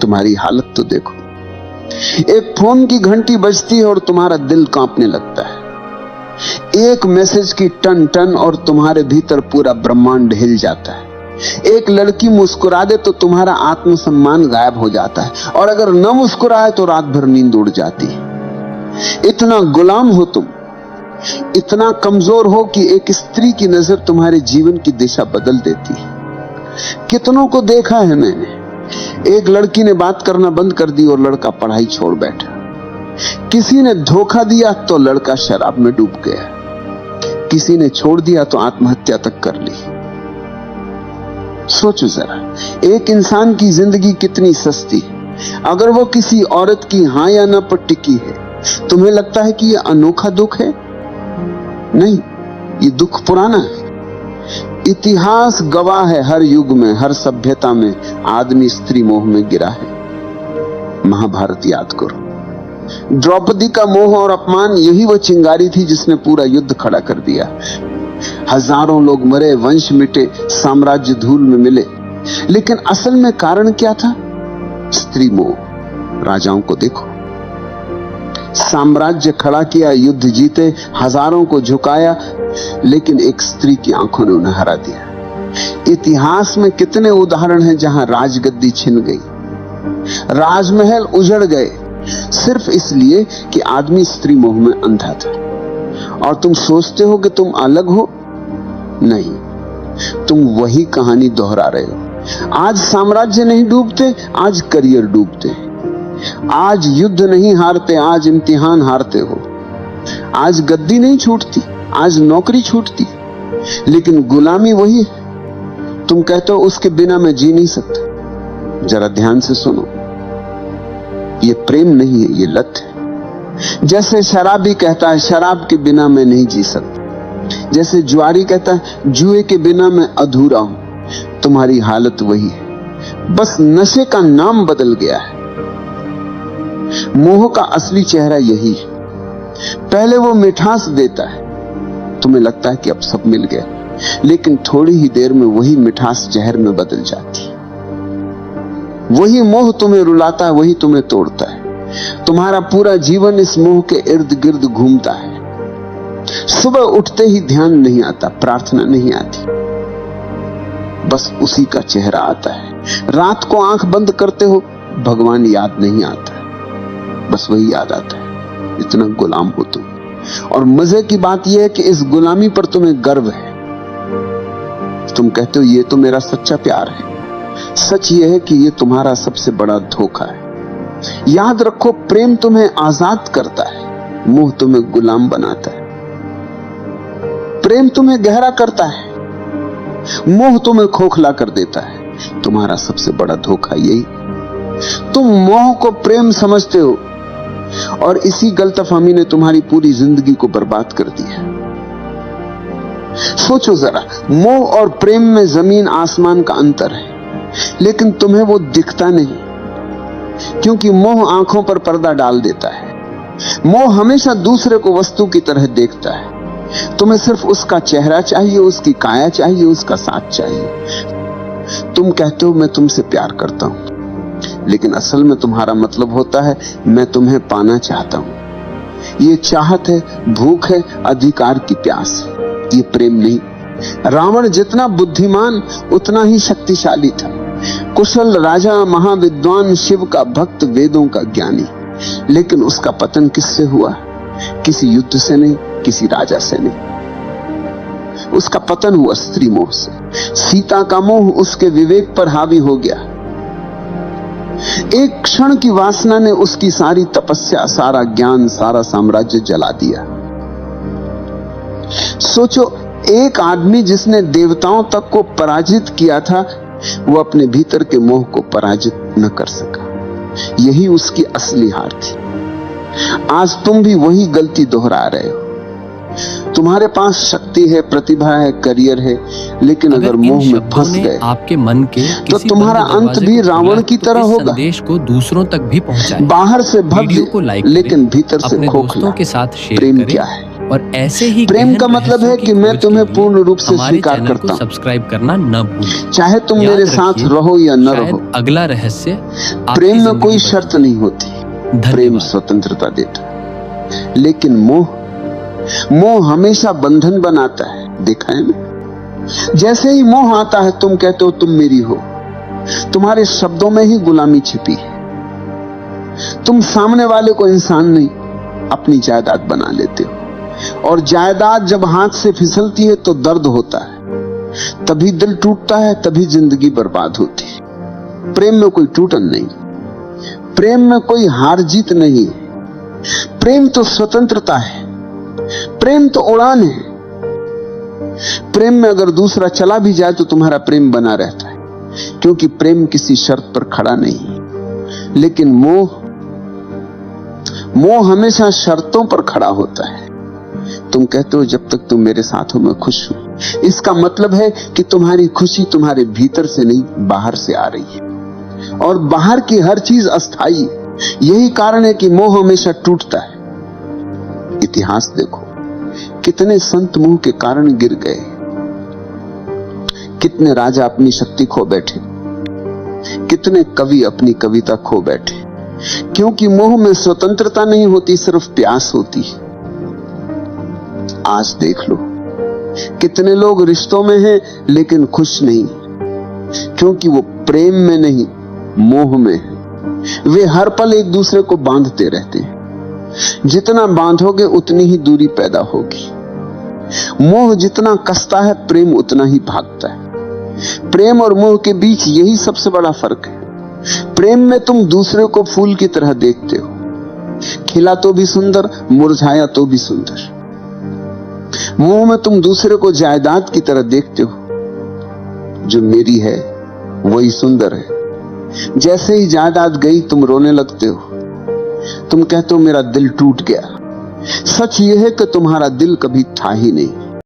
तुम्हारी हालत तो देखो। एक फोन की घंटी बजती है और तुम्हारा दिल कांपने लगता है। एक मैसेज की टन टन और तुम्हारे भीतर पूरा ब्रह्मांड हिल जाता है। एक लड़की मुस्कुरा दे तो तुम्हारा आत्मसम्मान गायब हो जाता है, और अगर न मुस्कुराए तो रात भर नींद उड़ जाती है। इतना गुलाम हो तुम, इतना कमजोर हो कि एक स्त्री की नजर तुम्हारे जीवन की दिशा बदल देती है। कितनों को देखा है मैंने, एक लड़की ने बात करना बंद कर दी और लड़का पढ़ाई छोड़ बैठा। किसी ने धोखा दिया तो लड़का शराब में डूब गया। किसी ने छोड़ दिया तो आत्महत्या तक कर ली। सोचो जरा, एक इंसान की जिंदगी कितनी सस्ती है। अगर वो किसी औरत की हां या ना पर टिकी है, तुम्हें लगता है कि यह अनोखा दुख है? नहीं, ये दुख पुराना है। इतिहास गवाह है, हर युग में, हर सभ्यता में आदमी स्त्री मोह में गिरा है। महाभारत याद करो, द्रौपदी का मोह और अपमान, यही वो चिंगारी थी जिसने पूरा युद्ध खड़ा कर दिया। हजारों लोग मरे, वंश मिटे, साम्राज्य धूल में मिले, लेकिन असल में कारण क्या था? स्त्री मोह। राजाओं को देखो, साम्राज्य खड़ा किया, युद्ध जीते, हजारों को झुकाया, लेकिन एक स्त्री की आंखों ने उन्हें हरा दिया। इतिहास में कितने उदाहरण हैं जहां राजगद्दी छिन गई, राजमहल उजड़ गए, सिर्फ इसलिए कि आदमी स्त्री मोह में अंधा था। और तुम सोचते हो कि तुम अलग हो? नहीं, तुम वही कहानी दोहरा रहे हो। आज साम्राज्य नहीं डूबते, आज करियर डूबते। आज युद्ध नहीं हारते, आज इम्तिहान हारते हो। आज गद्दी नहीं छूटती, आज नौकरी छूटती, लेकिन गुलामी वही है। तुम कहते हो उसके बिना मैं जी नहीं सकता। जरा ध्यान से सुनो, ये प्रेम नहीं है, ये लत है। जैसे शराबी कहता है शराब के बिना मैं नहीं जी सकता, जैसे जुआरी कहता है जुए के बिना मैं अधूरा हूं। तुम्हारी हालत वही है, बस नशे का नाम बदल गया है। मोह का असली चेहरा यही है। पहले वो मिठास देता है, तुम्हें लगता है कि अब सब मिल गया, लेकिन थोड़ी ही देर में वही मिठास जहर में बदल जाती है। वही मोह तुम्हें रुलाता है, वही तुम्हें तोड़ता है। तुम्हारा पूरा जीवन इस मोह के इर्द गिर्द घूमता है। सुबह उठते ही ध्यान नहीं आता, प्रार्थना नहीं आती, बस उसी का चेहरा आता है। रात को आंख बंद करते हो, भगवान याद नहीं आता, बस वही याद आता है। इतना गुलाम हो तुम। और मजे की बात यह है कि इस गुलामी पर तुम्हें गर्व है। तुम कहते हो ये तो मेरा सच्चा प्यार है। सच यह है कि ये तुम्हारा सबसे बड़ा धोखा है। याद रखो, प्रेम तुम्हें आजाद करता है, मोह तुम्हें गुलाम बनाता है। प्रेम तुम्हें गहरा करता है, मोह तुम्हें खोखला कर देता है। तुम्हारा सबसे बड़ा धोखा यही, तुम मोह को प्रेम समझते हो, और इसी गलतफहमी ने तुम्हारी पूरी जिंदगी को बर्बाद कर दिया। सोचो जरा, मोह और प्रेम में जमीन आसमान का अंतर है, लेकिन तुम्हें वो दिखता नहीं, क्योंकि मोह आंखों पर पर्दा डाल देता है। मोह हमेशा दूसरे को वस्तु की तरह देखता है। तुम्हें सिर्फ उसका चेहरा चाहिए, उसकी काया चाहिए, उसका साथ चाहिए। तुम कहते हो मैं तुमसे प्यार करता हूं, लेकिन असल में तुम्हारा मतलब होता है मैं तुम्हें पाना चाहता हूं। ये चाहत है, भूख है, अधिकार की प्यास है, ये प्रेम नहीं। रावण जितना बुद्धिमान उतना ही शक्तिशाली था। कुशल राजा, महाविद्वान, शिव का भक्त, वेदों का ज्ञानी, लेकिन उसका पतन किससे हुआ? किसी युद्ध से नहीं, किसी राजा से नहीं। उसका पतन हुआ स्त्री मोह से। सीता का मोह उसके विवेक पर हावी हो गया। एक क्षण की वासना ने उसकी सारी तपस्या, सारा ज्ञान, सारा साम्राज्य जला दिया। सोचो, एक आदमी जिसने देवताओं तक को पराजित किया था, वो अपने भीतर के मोह को पराजित न कर सका। यही उसकी असली हार थी। आज तुम भी वही गलती दोहरा रहे हो। तुम्हारे पास शक्ति है, प्रतिभा है, करियर है, लेकिन अगर मोह में फंस गए आपके मन के तो तुम्हारा अंत भी रावण की तरह होगा। संदेश को दूसरों तक भी पहुंचाएं। बाहर से भव्य, लेकिन भीतर से खोखला। के साथ शेयर प्रेम करें। क्या है? और ऐसे ही प्रेम का मतलब है कि मैं तुम्हें पूर्ण रूप से स्वीकार करता हूं। सब्सक्राइब करना न भूलें। चाहे तुम मेरे साथ रहो या न रहो। अगला रहस्य प्रेम में कोई शर्त नहीं होती। प्रेम स्वतंत्रता देता है, लेकिन मोह हमेशा बंधन बनाता है। देखा है ना? जैसे ही मोह आता है तुम कहते हो तुम मेरी हो। तुम्हारे शब्दों में ही गुलामी छिपी है। तुम सामने वाले को इंसान नहीं, अपनी जायदाद बना लेते हो। और जायदाद जब हाथ से फिसलती है तो दर्द होता है, तभी दिल टूटता है, तभी जिंदगी बर्बाद होती है। प्रेम में कोई टूटन नहीं, प्रेम में कोई हार जीत नहीं। प्रेम तो स्वतंत्रता है, प्रेम तो उड़ान है। प्रेम में अगर दूसरा चला भी जाए तो तुम्हारा प्रेम बना रहता है, क्योंकि प्रेम किसी शर्त पर खड़ा नहीं। लेकिन मोह हमेशा शर्तों पर खड़ा होता है। तुम कहते हो जब तक तुम मेरे साथ हो मैं खुश हूं। इसका मतलब है कि तुम्हारी खुशी तुम्हारे भीतर से नहीं, बाहर से आ रही है, और बाहर की हर चीज अस्थाई है। यही कारण है कि मोह हमेशा टूटता है। इतिहास देखो, कितने संत मोह के कारण गिर गए, कितने राजा अपनी शक्ति खो बैठे, कितने कवि अपनी कविता खो बैठे, क्योंकि मोह में स्वतंत्रता नहीं होती, सिर्फ प्यास होती है। आज देख लो, कितने लोग रिश्तों में हैं लेकिन खुश नहीं, क्योंकि वो प्रेम में नहीं, मोह में है। वे हर पल एक दूसरे को बांधते रहते हैं। जितना बांधोगे उतनी ही दूरी पैदा होगी। मोह जितना कसता है, प्रेम उतना ही भागता है। प्रेम और मोह के बीच यही सबसे बड़ा फर्क है। प्रेम में तुम दूसरे को फूल की तरह देखते हो, खिला तो भी सुंदर, मुरझाया तो भी सुंदर। मोह में तुम दूसरे को जायदाद की तरह देखते हो, जो मेरी है वही सुंदर है। जैसे ही जायदाद गई तुम रोने लगते हो। तुम कहते हो मेरा दिल टूट गया। सच यह है कि तुम्हारा दिल कभी था ही नहीं।